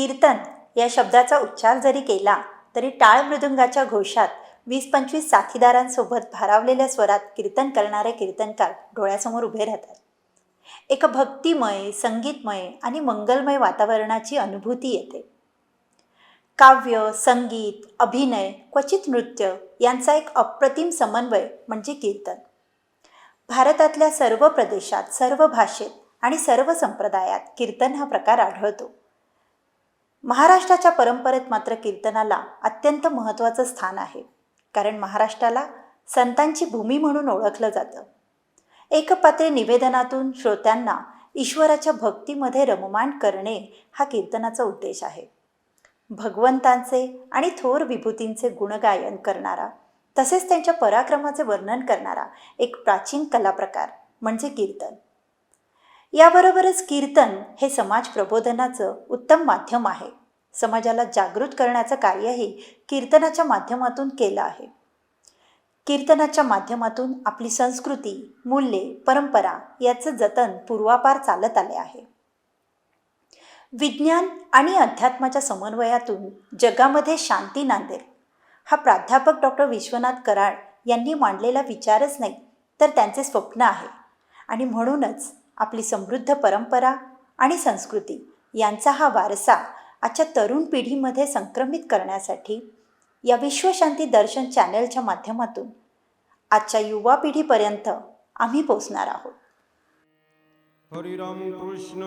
कीर्तन या शब्दाचा उच्चार जरी केला तरी टाळ मृदुंगाच्या घोषात 20-25 साथीदारांसोबत भारावलेल्या स्वरात कीर्तन करणारे कीर्तनकार डोळ्यासमोर उभे राहतात. एक भक्तिमय, संगीतमय आणि मंगलमय वातावरणाची अनुभूती येते. काव्य, संगीत, अभिनय, क्वचित नृत्य यांचा एक अप्रतिम समन्वय म्हणजे कीर्तन. भारतातल्या सर्व प्रदेशात, सर्व भाषेत आणि सर्व संप्रदायात कीर्तन हा प्रकार आढळतो. महाराष्ट्राच्या परंपरेत मात्र कीर्तनाला अत्यंत महत्त्वाचं स्थान आहे, कारण महाराष्ट्राला संतांची भूमी म्हणून ओळखलं जातं. एकपात्री निवेदनातून श्रोत्यांना ईश्वराच्या भक्तीमध्ये रममाण करणे हा कीर्तनाचा उद्देश आहे. भगवंतांचे आणि थोर विभूतींचे गुणगायन करणारा, तसेच त्यांच्या पराक्रमाचे वर्णन करणारा एक प्राचीन कलाप्रकार म्हणजे कीर्तन. याबरोबरच कीर्तन हे समाज प्रबोधनाचं उत्तम माध्यम आहे. समाजाला जागृत करण्याचं कार्यही कीर्तनाच्या माध्यमातून केलं आहे. कीर्तनाच्या माध्यमातून आपली संस्कृती, मूल्ये, परंपरा याचं जतन पूर्वापार चालत आले आहे. विज्ञान आणि अध्यात्माच्या समन्वयातून जगामध्ये शांती नांदेल हा प्राध्यापक डॉक्टर विश्वनाथ कराड यांनी मांडलेला विचारच नाही तर त्यांचे स्वप्न आहे. आणि म्हणूनच आपली समृद्ध परंपरा आणि संस्कृती यांचा हा वारसा आजच्या तरुण पिढीमध्ये संक्रमित करण्यासाठी या विश्वशांती दर्शन चॅनलच्या माध्यमातून आजच्या युवा पिढीपर्यंत आम्ही पोचणार आहोत. हरी राम कृष्ण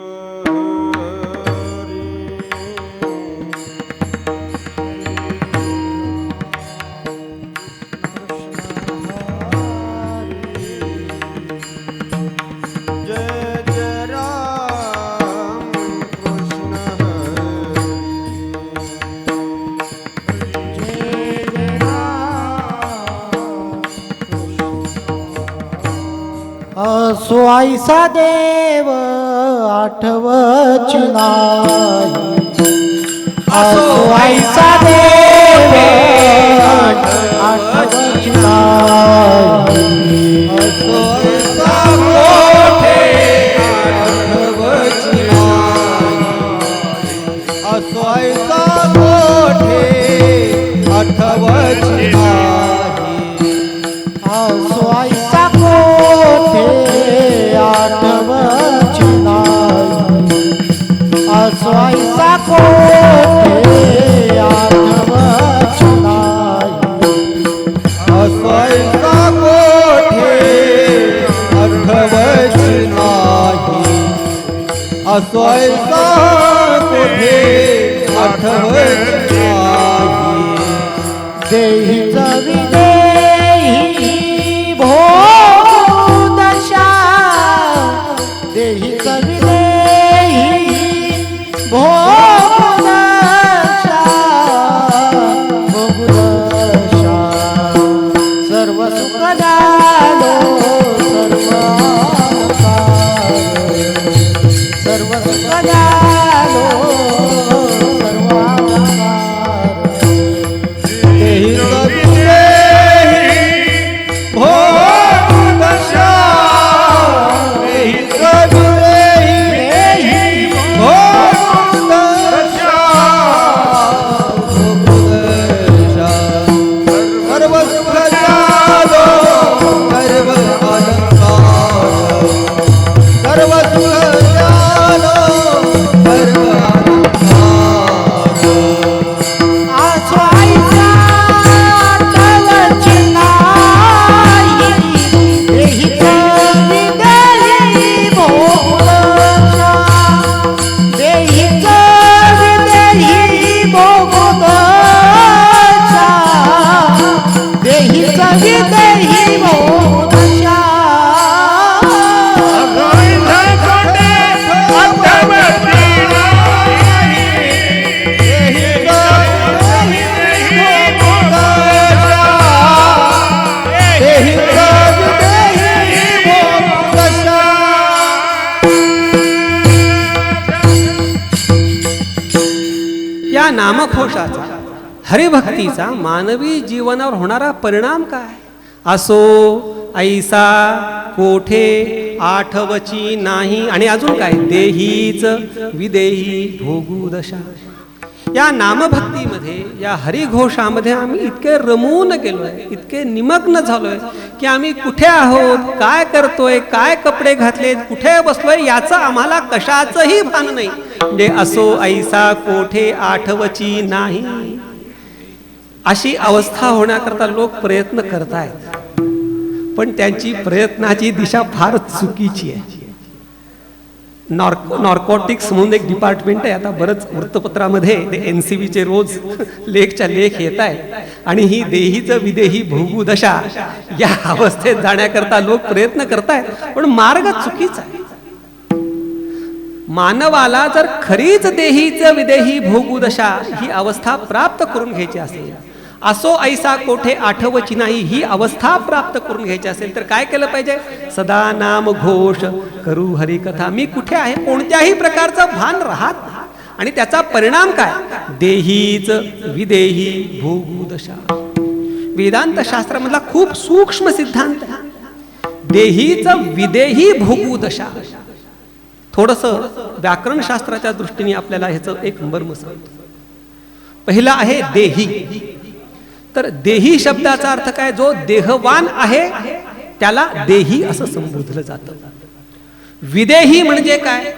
असो ऐसा देव आठवच नाही, असो ऐसा देव आठवच नाही, असो ऐसा मोठे आठवच नाही, असो ऐसा मोठे आठवच नाही, असो ऐसा कोठे आठवच नाही, असो ऐसा कोठे आठवच नाही, असो ऐसा मोठे आठवच नाही, असो ऐसा मोठे आठवच नाही. देहीच विदेही भोग दशा, देहीच विदेही भोग दशा, भोग दशा, सर्व सुख झालो सर्व अलंकार, सर्व सुख झालो सर्व अलंकार, देही भोग दशा, देही भोग दशा, भोग दशा, सर्व सुख झालो सर्व अलंकार, सर्व सुख झालो सर्व अलंकार. असो ऐसा आठवच नाही, देहीच विदेही भोग दशा, देहीच विदेही भोग दशा, देहीच विदेही भोग दशा. या नामघोषाचा, हरिभक्तीचा मानवी जीवनावर होणारा परिणाम काय? असो ऐसा कोठे आठवची नाही, आणि अजून काय? देहीच विदेही भोगू दशा. या नामभक्तीमध्ये, या हरिघोषामध्ये आम्ही इतके रमून गेलोय, इतके निमग्न झालोय की आम्ही कुठे आहोत, काय करतोय, काय कपडे घातलेत, कुठे बसलोय याचं आम्हाला कशाचंही भान नाही. म्हणजे असो ऐसा कोठे आठवची नाही, अशी अवस्था होण्याकरता लोक प्रयत्न करतायत. पण त्यांची प्रयत्नाची दिशा फार चुकीची आहे. नॉर्कोटिक्स म्हणून एक डिपार्टमेंट आहे. आता बरंच वृत्तपत्रामध्ये ते NCBचे रोज लेखच्या लेख येत आहेत आणि ही देहीचं विदेही भोगूदशा या अवस्थेत जाण्याकरता लोक प्रयत्न करतायत, पण मार्ग चुकीचा आहे. मानवाला जर खरीच देहीचं विदेही भोगूदशा ही अवस्था प्राप्त करून घ्यायची असेल, असो ऐसा कोठे आठवची नाही ही अवस्था प्राप्त करून घ्यायची असेल तर काय केलं पाहिजे? सदा नाम घोष करू हरिकथा. मी कुठे आहे कोणत्याही प्रकारचं भान राहत नाही. आणि त्याचा परिणाम काय? देहीच विदेही भोगूदशा. वेदांत शास्त्रामधला खूप सूक्ष्म सिद्धांत आहे. देहीच विदेही भोगूदशा. थोडंसं व्याकरण शास्त्राच्या दृष्टीने आपल्याला ह्याचं एक मर्म सांगतो. पहिला आहे देही. तर देही शब्दाचा अर्थ काय? जो देहवान आहे त्याला देही असं संबोधलं जातं. विदेही म्हणजे काय?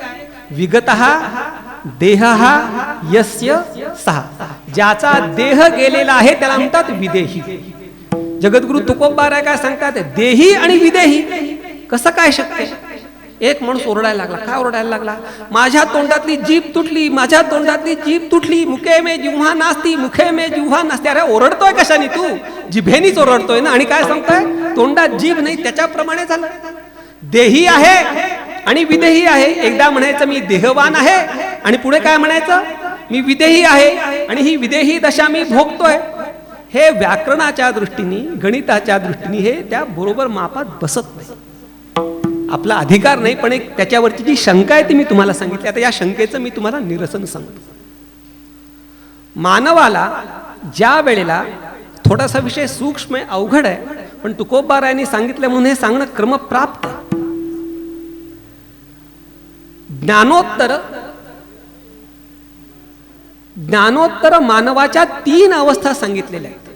विगतः देहः यस्य सः. ज्याचा देह गेलेला आहे त्याला म्हणतात विदेही. जगद्गुरु तुकोबाराय काय सांगतात? देही आणि विदेही कसं काय शक्य? एक माणूस ओरडायला लागला. काय ओरडायला लागला? माझ्या तोंडातली जीभ तुटली, माझ्या तोंडातली जीभ तुटली, मुखे मे जिव्हा नास्ती, मुखे मे जिव्हा नास्ती. अरे ओरडतोय कशाने तू? जिभेनीच ओरडतोय ना. आणि काय सांगतोय? तोंडात जीभ नाही. त्याच्याप्रमाणे झालं. देही आहे आणि विदेही आहे. एकदा म्हणायचं मी देहवान आहे आणि पुढे काय म्हणायचं? मी विदेही आहे आणि ही विदेही दशा मी भोगतोय. हे व्याकरणाच्या दृष्टीने, गणिताच्या दृष्टीने हे त्या बरोबर मापात बसत नाही. आपला अधिकार नाही, पण एक त्याच्यावरची जी शंका आहे ती मी तुम्हाला सांगितली. आता या शंकेचं मी तुम्हाला निरसन सांगतो. मानवाला ज्या वेळेला थोडासा विषय सूक्ष्म आहे, अवघड आहे, पण तुकोबारायांनी सांगितलं म्हणून हे सांगणं क्रमप्राप्त आहे. ज्ञानोत्तर मानवाच्या 3 अवस्था सांगितलेल्या आहेत.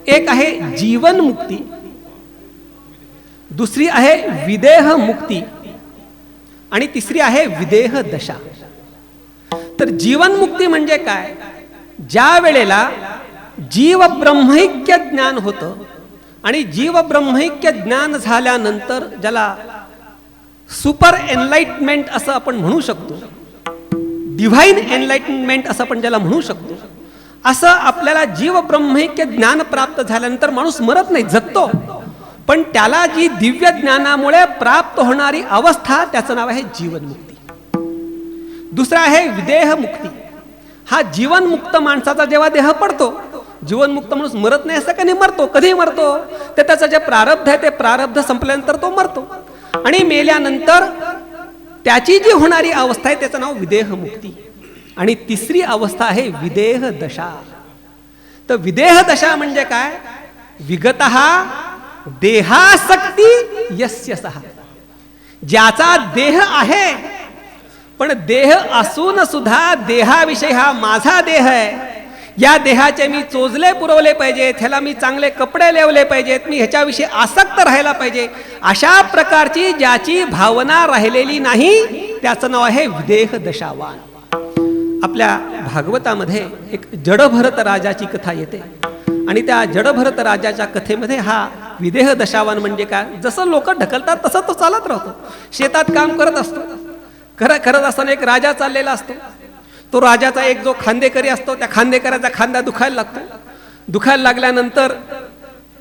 एक आहे जीवन मुक्ती, दुसरी आहे विदेह मुक्ती आणि तिसरी आहे विदेह दशा. तर जीवन मुक्ती म्हणजे काय? ज्या वेळेला जीव ब्रह्मैक्य ज्ञान होतं आणि जीव ब्रह्मैक्य ज्ञान झाल्यानंतर ज्याला सुपर एनलाइटमेंट असं आपण म्हणू शकतो, डिव्हाइन एनलाइटमेंट असं आपण ज्याला म्हणू शकतो, असं आपल्याला जीव ब्रह्मैक्य ज्ञान प्राप्त झाल्यानंतर माणूस मरत नाही, जगतो. पण त्याला जी दिव्य ज्ञानामुळे प्राप्त होणारी अवस्था त्याचं नाव आहे जीवनमुक्ती. दुसरा आहे विदेह मुक्ती. हा जीवनमुक्त माणसाचा जेव्हा देह पडतो, जीवनमुक्त माणूस मरत नाही असं कधी मरतो. कधी मरतो? तर त्याचं जे प्रारब्ध आहे ते प्रारब्ध संपल्यानंतर तो मरतो आणि मेल्यानंतर त्याची जी होणारी अवस्था आहे त्याचं नाव विदेह मुक्ती. आणि तिसरी अवस्था आहे विदेह दशा. तर विदेह दशा म्हणजे काय? विगतः देहासक्ती यस्य सः. ज्याचा देह आहे पण देह असून सुद्धा देहाविषयी हा माझा देह आहे, या देहाचे मी चोजले पुरवले पाहिजेत, ह्याला मी चांगले कपडे लेवले पाहिजेत, मी ह्याच्याविषयी आसक्त राहायला पाहिजे, अशा प्रकारची ज्याची भावना राहिलेली नाही त्याचं नाव आहे विदेह दशावान. आपल्या भागवतामध्ये एक जडभरत राजाची कथा येते आणि त्या जडभरत राजाच्या कथेमध्ये हा विदेह दशावान म्हणजे काय? जसं लोक ढकलतात तसं तो चालत राहतो. शेतात काम करत असतो. करत असताना एक राजा चाललेला असतो. तो राजाचा एक जो खांदेकरी असतो, त्या खांदेकराचा खांदा दुखायला लागतो. दुखायला लागल्यानंतर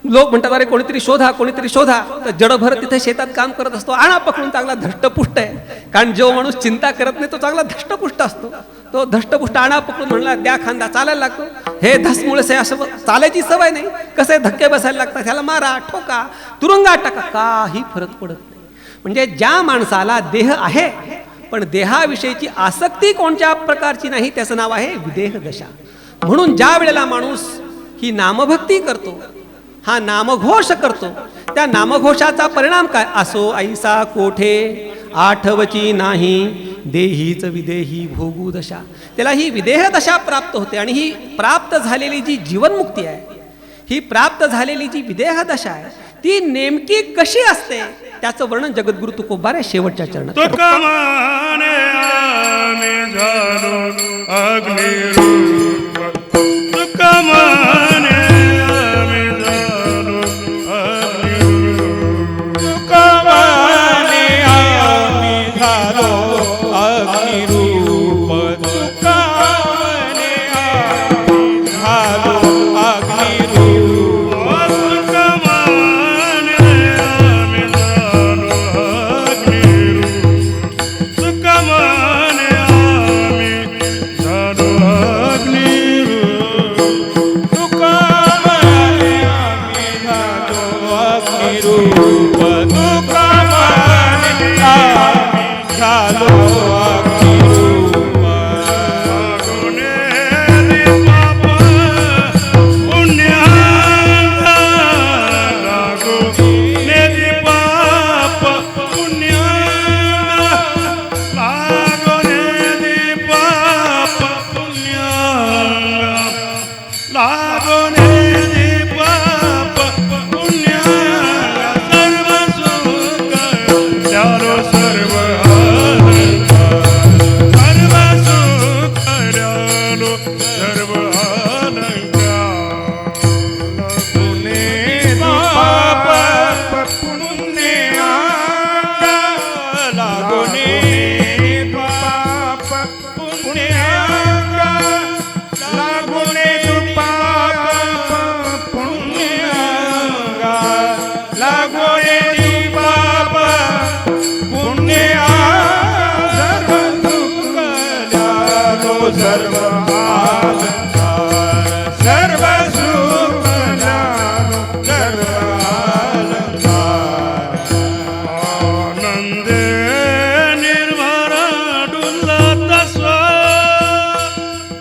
लोक म्हणतात अरे कोणीतरी शोधा, कोणीतरी शोधा. तर जडभरत तिथे शेतात काम करत असतो. आणा पकडून, चांगला धष्टपुष्ट आहे. कारण जो माणूस चिंता करत नाही तो चांगला धष्टपुष्ट असतो. तो धष्टपुष्ट आणा पकडून म्हणला द्या खांदा, चालायला लागतो. हे धसमुळसे असं चालायची सवय नाही, कसे धक्के बसायला लागतात, ह्याला मारा, ठोका, तुरुंगात टाका, काही फरक पडत नाही. म्हणजे ज्या माणसाला देह आहे पण देहाविषयीची आसक्ती कोणत्या प्रकारची नाही त्याचं नाव आहे विदेह दशा. म्हणून ज्या वेळेला माणूस ही नामभक्ती करतो, हा नामघोष करतो, त्या नामघोषाचा परिणाम काय? असो ऐसा कोठे आठवची नाही देहीच विदेही भोगू दशा. त्याला ही विदेह दशा प्राप्त होते आणि ही प्राप्त झालेली जी जीवनमुक्ती आहे, ही प्राप्त झालेली जी विदेह दशा आहे, ती नेमकी कशी असते त्याचं वर्णन जगद्गुरु तुकोबारे शेवटच्या चरणात करतात. तुकमाने आम्ही झालो अग्निरूप, तुकमाने आम्ही झालो अग्निरूप, तुकमाने आम्ही झालो अग्निरूप, तुकमाने आम्ही झालो अग्निरूप, तुकमाने आम्ही झालो अग्निरूप, तुकमाने आम्ही झालो अग्निरूप, तुकमाने आम्ही झालो अग्निरूप, तुकमाने आम्ही झालो अग्निरूप. सर्व सर्व पाप पुण्यागा लागोने, पाप पुण्यागा लागोने, पाप पुण्यागा लागोने, पाप पुण्या सर्व दुःख जालो, सर्व अलंकार, सर्व सुख जालो, सर्व अलंकार. आनंदे निर्भर डुलत स्व, हरे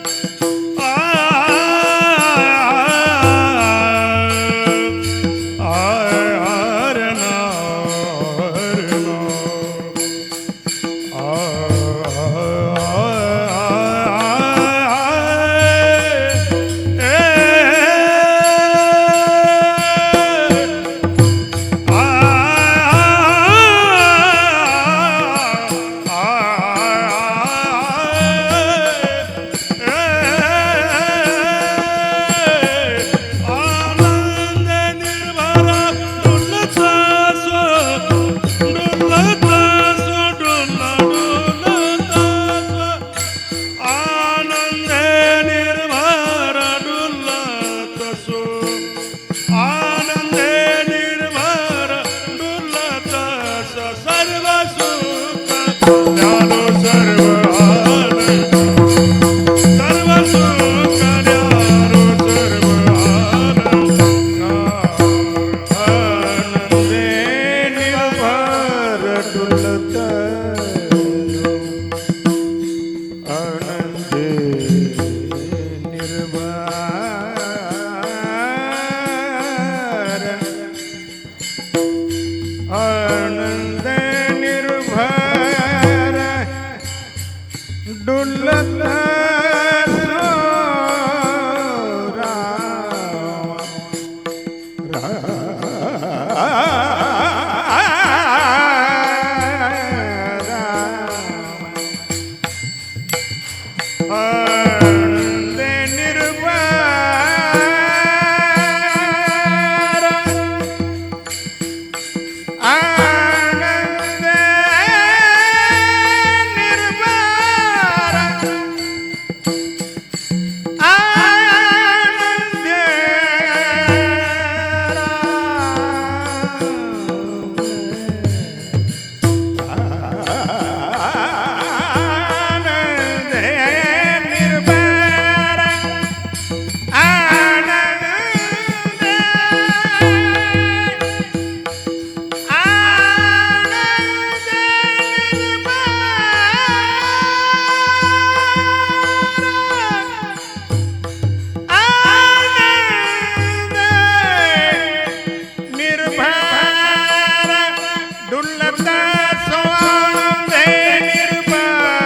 डुलता सोआनंदे निर्भर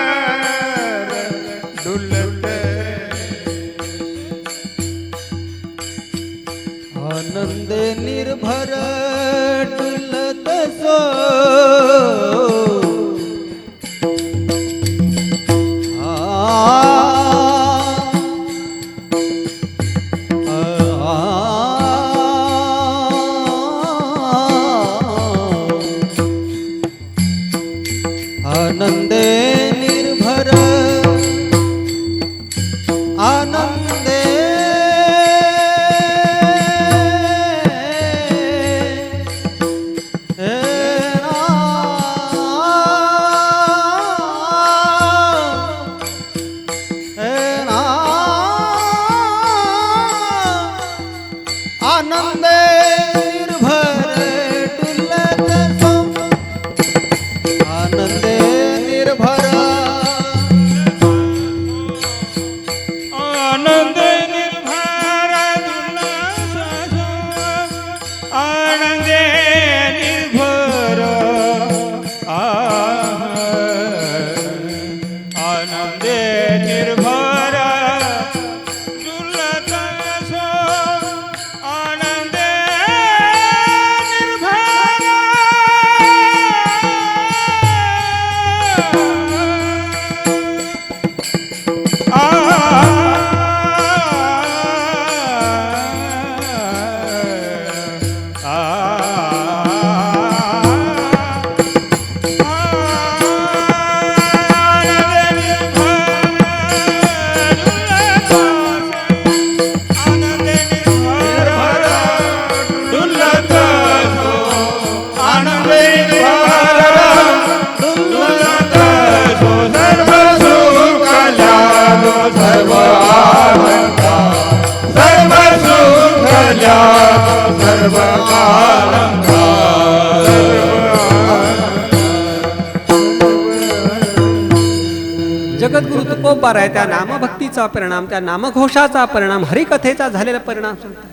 तुकोबार आहे त्या नामभक्तीचा परिणाम, त्या नामघोषाचा परिणाम, हरिकथेचा झालेला परिणाम सांगतात.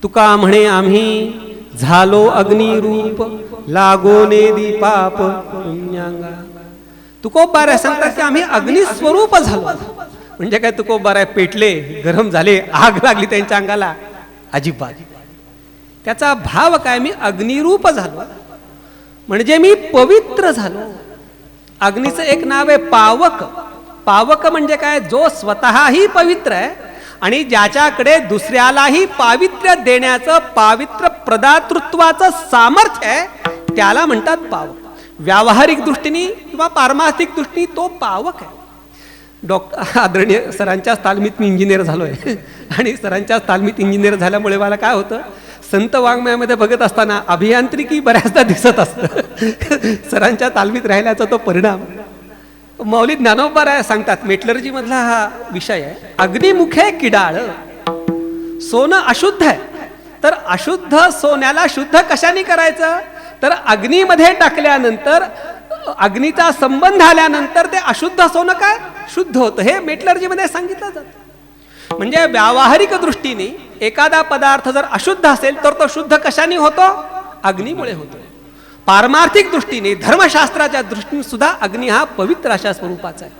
तुका म्हणे आम्ही झालो अग्निरूप, लागोने दीपाप पुण्यांगा. तुकोबार आहे सांगतात की आम्ही अग्निस्वरूप झालो. म्हणजे काय तुकोबार आहे पेटले, गरम झाले, आग लागली त्यांच्या अंगाला? अजिबात. त्याचा भाव काय, मी अग्निरूप झालो म्हणजे मी पवित्र झालो. अग्नीचं एक नाव आहे पावक. पावक म्हणजे काय, जो स्वतःही पवित्र आहे आणि ज्याच्याकडे दुसऱ्यालाही पावित्र्य देण्याचं, पावित्र्य प्रदातृत्वाचं सामर्थ्य आहे, त्याला म्हणतात पावक. व्यावहारिक दृष्टीने किंवा पारमार्थिक दृष्टीने तो पावक आहे. आदरणीय सरांच्या तालमीत मी इंजिनियर झालोय आणि सरांच्या तालमीत इंजिनियर झाल्यामुळे मला काय होतं, संत वाङ्मयामध्ये बघत असताना अभियांत्रिकी बऱ्याचदा दिसत असतं. सरांच्या तालमीत राहिल्याचा तो परिणाम. मौली ज्ञानोबा राय सांगतात, मेटलर्जी मधला हा विषय आहे, अग्निमुखे किडाळ. सोनं अशुद्ध आहे, तर अशुद्ध सोन्याला शुद्ध कशाने करायचं, तर अग्नीमध्ये टाकल्यानंतर, अग्नीचा संबंध आल्यानंतर ते अशुद्ध सोनं काय शुद्ध होतं. हे मेटलर्जी मध्ये सांगितलं जातं. म्हणजे व्यावहारिक दृष्टीने एखादा पदार्थ जर अशुद्ध असेल तर तो शुद्ध कशाने होतो, अग्नीमुळे होतो. पारमार्थिक दृष्टीने, धर्मशास्त्राच्या दृष्टीने सुद्धा अग्नी हा पवित्र अशा स्वरूपाचा आहे.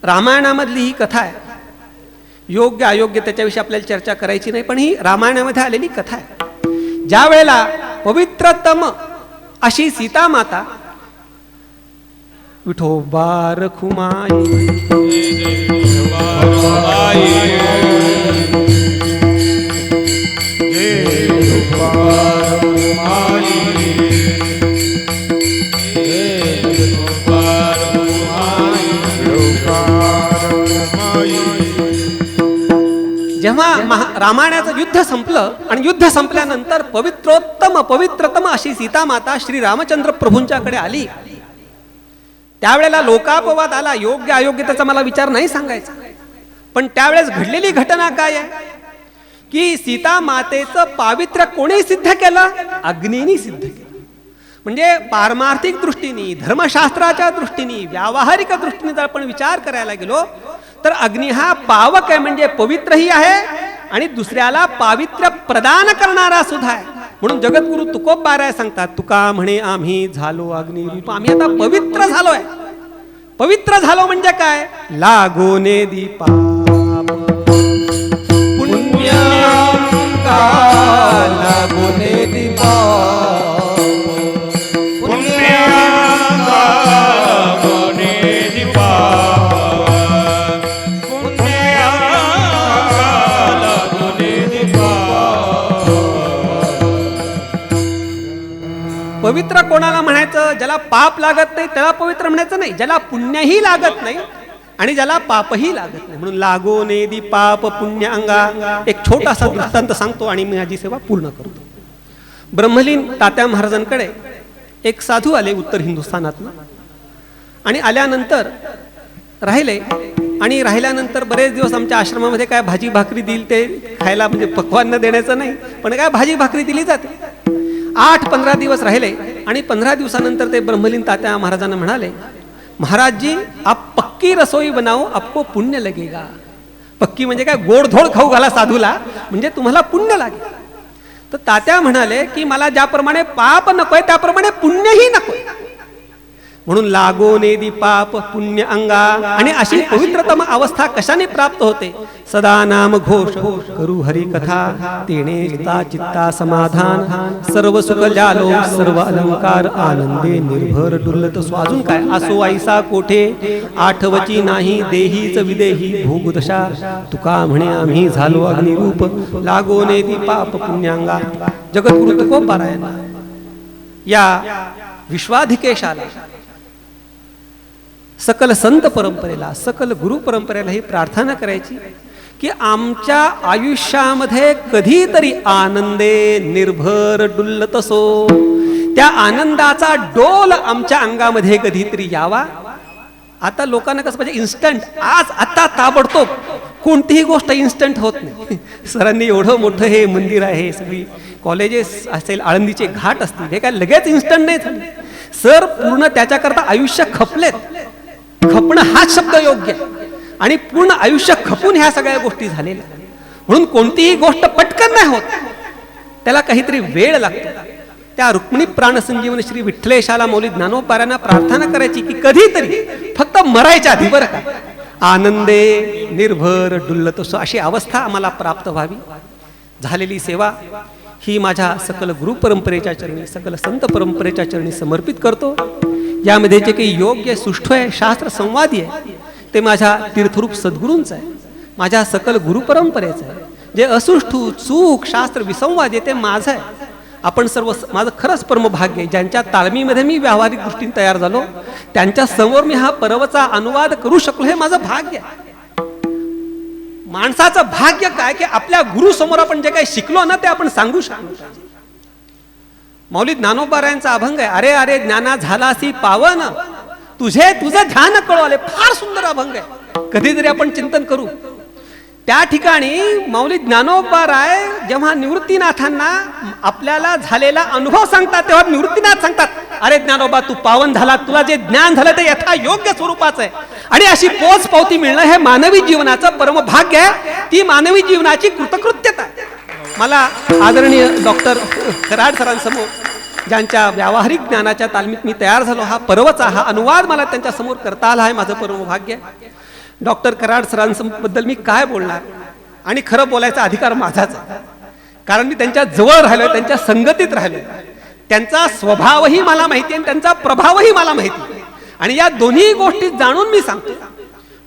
रामायणामधली ही कथा आहे. योग्य अयोग्य त्याच्याविषयी आपल्याला चर्चा करायची नाही, पण ही रामायणामध्ये आलेली कथा आहे. ज्या वेळेला पवित्रतम अशी सीता माता विठोबा रखुमाई जेव्हा रामायणाचं युद्ध संपलं आणि युद्ध संपल्यानंतर पवित्रतम अशी सीता माता श्री रामचंद्र प्रभूंच्याकडे आली. त्यावेळेला लोकापवाद आला. योग्य अयोग्यतेचा मला विचार नाही सांगायचा, पण त्यावेळेस घडलेली घटना काय आहे की सीता मातेचं पावित्र्य कोणी सिद्ध केलं, अग्नीने सिद्ध केलं. म्हणजे पारमार्थिक दृष्टीने, धर्मशास्त्राच्या दृष्टीने, व्यावहारिक दृष्टीने जर आपण विचार करायला गेलो तर अग्नी हा पावक आहे, म्हणजे पवित्रही आहे आणि दुसऱ्याला पावित्र्य प्रदान करणारा सुद्धा आहे. म्हणून जगद्गुरु तुकोबाराय सांगतात, तुका म्हणे आम्ही झालो अग्निरूप. आम्ही आता पवित्र झालोय. पवित्र झालो म्हणजे काय, लागोने दीपा पुण्य लागोने दीपा पवित्र कोणाला म्हणायचं, ज्याला पाप लागत नाही त्याला पवित्र म्हणायचं नाही, ज्याला पुण्यही लागत नाही आणि ज्याला पापही लागत नाही. म्हणून लागोने दीपाप पुण्य अंगा. एक छोटासा दृष्टांत सांगतो आणि मी माझी सेवा पूर्ण करतो. ब्रह्मलीन तात्या महाराजांकडे एक साधू आले उत्तर हिंदुस्थानातनं आणि आल्यानंतर राहिले आणि राहिल्यानंतर बरेच दिवस आमच्या आश्रमामध्ये काय भाजी भाकरी दिली ते खायला, म्हणजे पक्वान्न देण्याचं नाही पण काय भाजी भाकरी दिली जाते. 8-15 दिवस राहिले आणि 15 दिवसानंतर ते ब्रह्मलीन तात्या महाराजांना म्हणाले, महाराज जी आप पक्की रसोई बनाओ, आपको पुण्य लगेगा. पक्की म्हणजे काय, गोडधोड खाऊ घाला साधूला म्हणजे तुम्हाला पुण्य लागेल. तर तात्या म्हणाले की मला ज्याप्रमाणे पाप नकोय त्याप्रमाणे पुण्यही नकोय. म्हणून लागोने दीपाप पुण्य अंगा. आणि अशी पवित्रतम अवस्था कशाने प्राप्त होते, सदा नाम घोष करू हरी कथा, तेने चित्ता समाधान, सर्व सुख जालो सर्व अलंकार, आनंदे निर्भर डुलत सो. अजून काय, असो ऐसा कोठे आठवची नाही, देहीच विदेही भोगदशा, तुका म्हणे आम्ही झालो अग्निरूप, लागोने दीपाप पुण्यांगा. जगद्गुरु तुकोबाराय या विश्वाधिकेशाला, सकल संत परंपरेला, सकल गुरु परंपरेला ही प्रार्थना करायची की आमच्या आयुष्यामध्ये कधीतरी आनंदे निर्भर डुल्लत सो, त्या आनंदाचा डोल आमच्या अंगामध्ये कधीतरी यावा. आता लोकांना कसं पाहिजे, इन्स्टंट, आज आता ताबडतोब. कोणतीही गोष्ट इन्स्टंट होत नाही. सरांनी एवढं मोठं हे मंदिर आहे, सगळी कॉलेजेस असेल, आळंदीचे घाट असतील, हे काय लगेच इन्स्टंट नाही झाले. सर पूर्ण त्याच्याकरता आयुष्य खपलेत. खपणं हाच शब्द योग्य आहे. आणि पूर्ण आयुष्य खपून ह्या सगळ्या गोष्टी झालेल्या, म्हणून कोणतीही गोष्ट पटकन नाही होत, त्याला काहीतरी वेळ लागतो. त्या रुक्मिणी प्राणसंजीवनी श्री विठ्ठलेशाला मौली ज्ञानोबारांना प्रार्थना करायची की कधीतरी फक्त मरायच्या आधी बरं का, आनंदे निर्भर डुल्लतोस अशी अवस्था आम्हाला प्राप्त व्हावी. झालेली सेवा ही माझ्या सकल गुरु परंपरेच्या चरणी, सकल संत परंपरेच्या चरणी समर्पित करतो. यामध्ये जे काही योग्य सुष्ठू आहे, शास्त्र संवादी आहे, ते माझ्या तीर्थरूप सद्गुरूंचं आहे, माझ्या सकल गुरु परंपरेचं आहे. जे असुष्ठू चूक शास्त्र विसंवाद आहे ते माझं आहे. आपण सर्व माझं खरंच परमभाग्य आहे. ज्यांच्या ताळमीमध्ये मी व्यावहारिक दृष्टीने तयार झालो, त्यांच्या समोर मी हा परवचा अनुवाद करू शकलो, हे माझं भाग्य आहे. माणसाचं भाग्य काय की आपल्या गुरु समोर आपण जे काही शिकलो ना ते आपण सांगू शकलो. मौली ज्ञानोबारायांचा अभंग आहे, अरे अरे ज्ञाना झालासी पावन तुझं ध्यान कळवले. फार सुंदर अभंग आहे, कधीतरी आपण चिंतन करू. त्या ठिकाणी मौली ज्ञानोबाराय जेव्हा निवृत्तीनाथांना आपल्याला झालेला अनुभव सांगतात, तेव्हा निवृत्तीनाथ सांगतात, अरे ज्ञानोबा तू पावन झाला, तुला जे ज्ञान झालं ते यथा योग्य स्वरूपाचं आहे. आणि अशी पोच पावती मिळणं हे मानवी जीवनाचं परमभाग्य आहे. ती मानवी जीवनाची कृतकृत्यता आहे. मला आदरणीय डॉक्टर कराड सरांसमोर, ज्यांच्या व्यावहारिक ज्ञानाच्या तालमीत मी तयार झालो, हा परवचा हा अनुवाद मला त्यांच्या समोर करता आला आहे, माझं परमभाग्य. डॉक्टर कराड सरांबद्दल मी काय बोलणार, आणि खरं बोलायचा अधिकार माझाच आहे, कारण मी त्यांच्या जवळ राहिलो, त्यांच्या संगतीत राहिलो. त्यांचा स्वभावही मला माहिती आहे, त्यांचा प्रभावही मला माहिती आहे. आणि या दोन्ही गोष्टी जाणून मी सांगतो,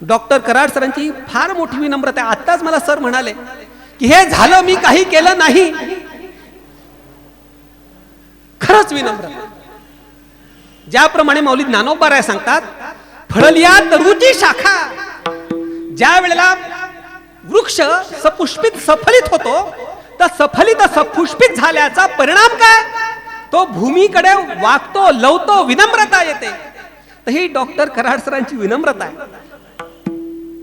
डॉक्टर कराड सरांची फार मोठी विनम्रता आहे. आत्ताच मला सर म्हणाले की हे झालं, मी काही केलं नाही. खरंच विनम्रता. ज्याप्रमाणे मौली ज्ञानोबाराय सांगतात, फळलिया तरुची शाखा, ज्या वेळेला वृक्ष सपुष्पित सफलित होतो, तर सफलित सपुष्पित झाल्याचा परिणाम काय, तो भूमीकडे वागतो, लवतो, विनम्रता येते. तर ही डॉक्टर कराड सरांची विनम्रता आहे.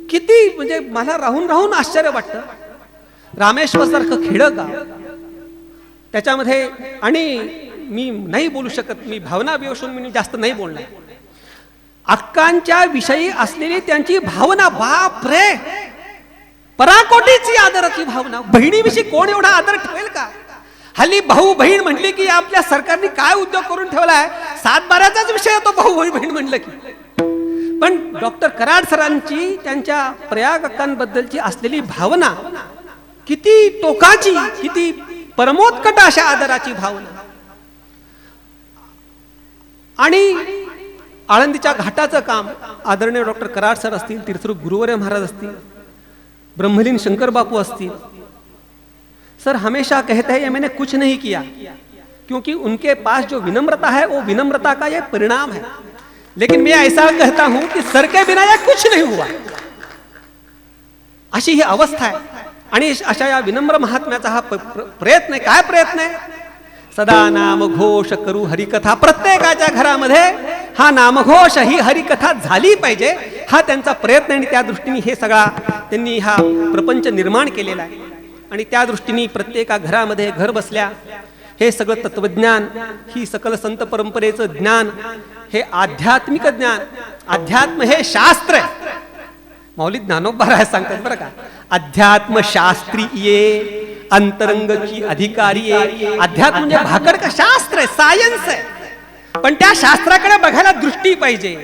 किती म्हणजे मला राहून राहून आश्चर्य वाटतं. रामेश्वर सारखं खेडगाव, त्याच्यामध्ये, आणि मी नाही बोलू शकत, मी भावना विवशून मी जास्त नाही बोलणार. अक्कांच्या विषयी असलेली त्यांची भावना, बाप रे, पराकोटीची आदराची भावना. बहिणीविषयी कोण एवढा आदर ठेवेल का? हल्ली भाऊ बहीण म्हटली की आपल्या सरकारने काय उद्योग करून ठेवलाय, 7-12चाच विषय येतो भाऊ बहीण म्हटलं की. पण डॉक्टर कराड सरांची त्यांच्या प्रयाग अक्कांबद्दलची असलेली भावना किती टोकाची, किती परमोत्कट अशा आदराची भावना. आणि आळंदीच्या घाटाचं काम आदरणीय डॉक्टर कराड सर असतील, तीर्थरूप गुरुवर्य महाराज असतील, ब्रह्मलीन शंकर बापू असतील. सर हमेशा कहते हैं ये मैंने कुछ नहीं किया, क्योंकि उनके पास जो विनम्रता है वो विनम्रता का ये परिणाम है. लेकिन मैं ऐसा कहता हूं कि सर के बिना ये कुछ नहीं हुआ. अशी ही अवस्था आहे. आणि अशा या विनम्र महात्म्याचा हा प्रयत्न आहे. काय प्रयत्न आहे? सदा नामघोष करू हरिकथा. प्रत्येकाच्या घरामध्ये हा नामघोष, ही हरिकथा झाली पाहिजे, हा त्यांचा प्रयत्न. आणि त्या दृष्टीने हे सगळा त्यांनी हा प्रपंच निर्माण केलेला आहे. आणि त्या दृष्टीने प्रत्येका घरामध्ये घर बसल्या हे सगळं तत्वज्ञान, ही सकल संत परंपरेचं ज्ञान, हे आध्यात्मिक ज्ञान. अध्यात्म हे शास्त्र आहे. मौली ज्ञानोबाराय सांगतात बरं का, अध्यात्म शास्त्री ये अंतरंगची अधिकारी आहे. अध्यात्म म्हणजे भाकड का शास्त्र आहे, सायन्स आहे. पण त्या शास्त्राकडे बघायला दृष्टी पाहिजे.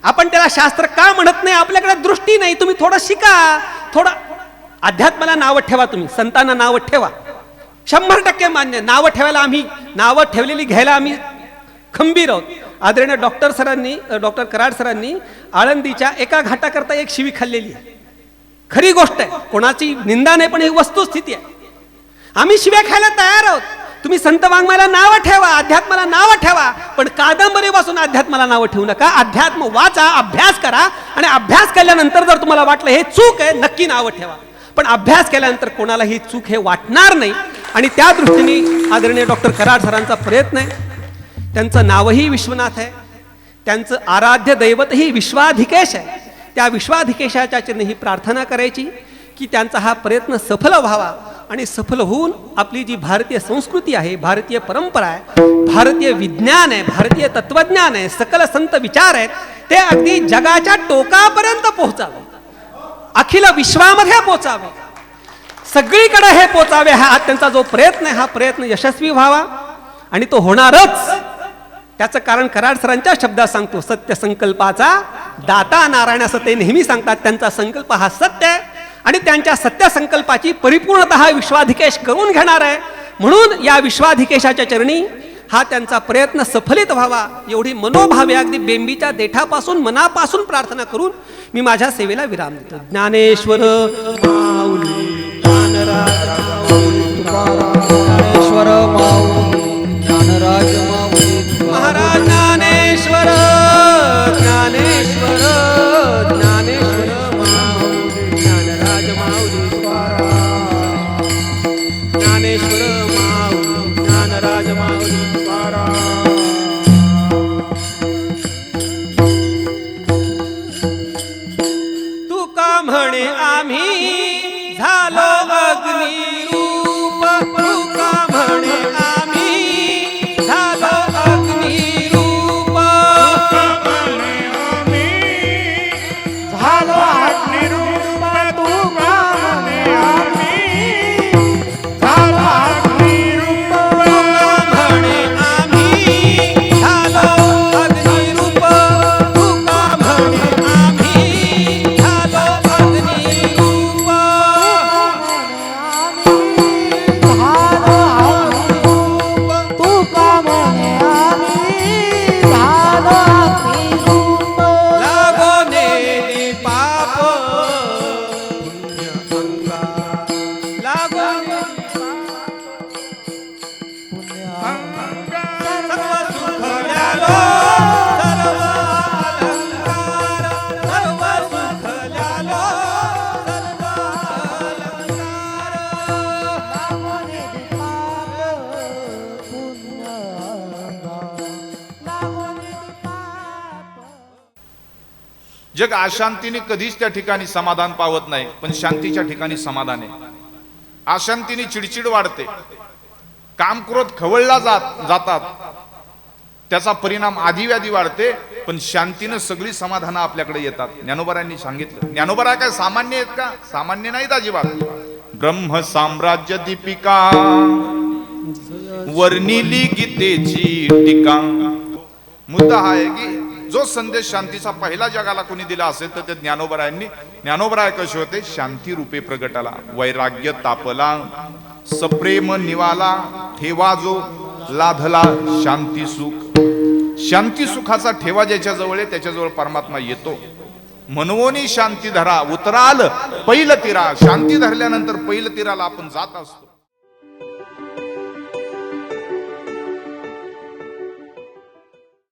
आपण त्याला शास्त्र का म्हणत नाही? आपल्याकडे दृष्टी नाही. तुम्ही थोडं शिका, थोडं अध्यात्माला नावं ठेवा, तुम्ही संतांना नावं ठेवा, 100% मान्य. नावं ठेवायला आम्ही, नावं ठेवलेली घ्यायला आम्ही खंबीर आहोत. आदरणीय डॉक्टर कराड सरांनी आळंदीच्या एका घाटाकरता एक शिवी खाल्लेली आहे. खरी गोष्ट आहे, कोणाची निंदा नाही, पण ही वस्तुस्थिती आहे. आम्ही शिव्या खायला तयार आहोत. तुम्ही संत वाङ्मयाला नावं ठेवा, अध्यात्माला नावं ठेवा, पण कादंबरी वाचून अध्यात्माला नावं ठेवू नका. अध्यात्म वाचा, अभ्यास करा, आणि अभ्यास केल्यानंतर जर तुम्हाला वाटलं हे चूक आहे, नक्की नावं ठेवा. पण अभ्यास केल्यानंतर कोणाला ही चूक हे वाटणार नाही. आणि त्या दृष्टीने आदरणीय डॉक्टर कराड सरांचा प्रयत्न आहे. त्यांचं नावही विश्वनाथ आहे, त्यांचं आराध्य दैवतही विश्वाधिकेश आहे. त्या विश्वाधिकेशाच्या चरणी ही प्रार्थना करायची की त्यांचा हा प्रयत्न सफल व्हावा. आणि सफल होऊन आपली जी भारतीय संस्कृती आहे, भारतीय परंपरा आहे, भारतीय विज्ञान आहे, भारतीय तत्वज्ञान आहे, सकल संत विचार आहेत, ते अगदी जगाच्या टोकापर्यंत पोहोचावे, अखिल विश्वामध्ये पोचावे, सगळीकडे हे पोचावे, हा त्यांचा जो प्रयत्न आहे, हा प्रयत्न यशस्वी व्हावा आणि तो होणारच. त्याचं कारण कराड सरांच्या शब्दात सांगतो, सत्य संकल्पाचा दाता नारायण, असं ते नेहमी सांगतात. त्यांचा संकल्प हा सत्य आहे आणि त्यांच्या सत्य संकल्पाची परिपूर्णतः विश्वाधिकेश करून घेणार आहे. म्हणून या विश्वाधिकेशाच्या चरणी हा त्यांचा प्रयत्न सफलित व्हावा एवढी मनोभावे अगदी बेंबीच्या देठापासून मनापासून प्रार्थना करून मी माझ्या सेवेला विराम देतो. ज्ञानेश्वर माऊली ज्ञानराज माऊली ज्ञानेश्वर माऊली ज्ञानराज माऊली महाराज ज्ञानेश्वर ज्ञानेश्वर ज्ञानेश्वर माऊली ज्ञानराज माऊली ज्ञानेश्वर माऊली ज्ञानराज माऊली तुका म्हणे आम्ही झालो अग्निरूप, तुका म्हणे आम्ही झालो अग्निरूप. झालो अग्निरूप तुका म्हणे आम्ही झालो अग्निरूप म्हणे आम्ही झालो अग्निरूप, तुका म्हणे आम्ही झालो अग्निरूप. तुका म्हणे आम्ही झालो अग्निरूप लागो नेली पाप पुण्य अंगार, लागो नेली सर्व सुख ल्यालो, सर्व अलंकार, सर्व सुख ल्यालो, सर्व जग अशांतीने कधीच त्या ठिकाणी समाधान पावत नाही, पण शांतीच्या ठिकाणी समाधान आहे. अशांतीने चिडचिड वाढते, काम क्रोध खवळला जातात, त्याचा परिणाम आधिव्याधी वाढते, पण शांतीनं सगळी समाधानं आपल्याकडे येतात. ज्ञानोबारांनी सांगितलं. ज्ञानोबा काय सामान्य आहेत का? सामान्य नाहीत अजिबात. ब्रह्म साम्राज्य दीपिका वर्णिली गीतेची टीका. मुद्दा हा आहे की जो संदेश शांतीचा पहिला जगाला कोणी दिला असेल तर ते ज्ञानोबरायांनी. ज्ञानोबराय कसे होते? शांती रूपे प्रगटाला, वैराग्य तापला, सप्रेम निवाला, ठेवा जो लाधला शांती सुख. शांती सुखाचा ठेवा ज्याच्या जवळ आहे त्याच्याजवळ परमात्मा येतो. मनवोनी शांती धरा उतराल पैल तीरा. शांती धरल्यानंतर पैल तीराला आपण जात असतो.